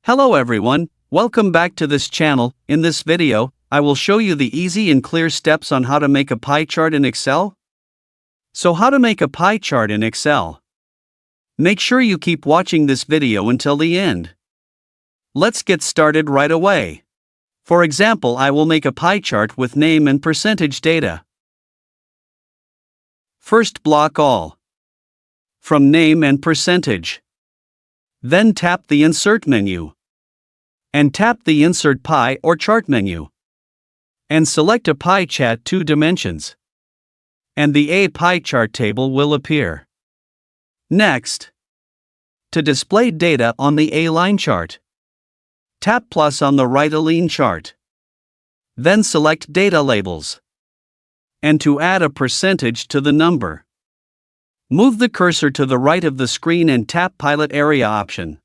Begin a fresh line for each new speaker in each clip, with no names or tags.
Hello everyone, welcome back to this channel. In this video, I will show you the easy and clear steps on how to make a pie chart in Excel. So how to make a pie chart in Excel? Make sure you keep watching this video until the end. Let's get started right away. For example, I will make a pie chart with name and percentage data. First, block all from name and percentage. Then tap the Insert menu. And tap the Insert Pie or Chart menu. And select a pie chart 2 dimensions. And the A pie chart table will appear. Next, to display data on the A line chart, tap plus on the right align chart. Then select Data Labels. And to add a percentage to the number, move the cursor to the right of the screen and tap Pilot Area option.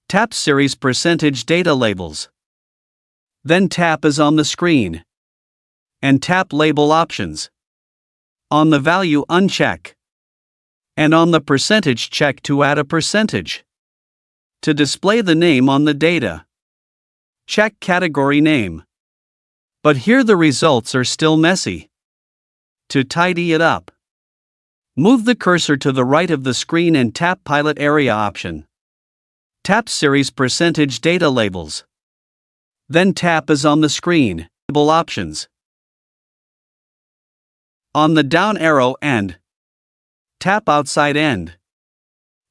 Tap Series Percentage Data Labels. Then tap As on the screen. And tap Label Options. On the value uncheck. And on the percentage check to add a percentage. To display the name on the data, check Category Name. But here the results are still messy. To tidy it up, move the cursor to the right of the screen and tap Pilot Area option. Tap Series Percentage Data Labels. Then tap As on the screen, Label Options. On the down arrow end, tap Outside End.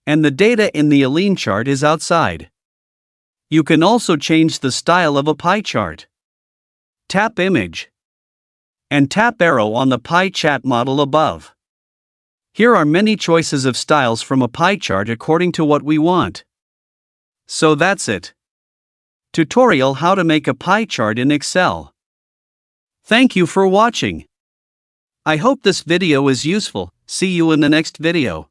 And the data in the Align chart is outside. You can also change the style of a pie chart. Tap Image. And tap arrow on the pie chart model above. Here are many choices of styles from a pie chart according to what we want. So that's it. Tutorial how to make a pie chart in Excel. Thank you for watching. I hope this video is useful. See you in the next video.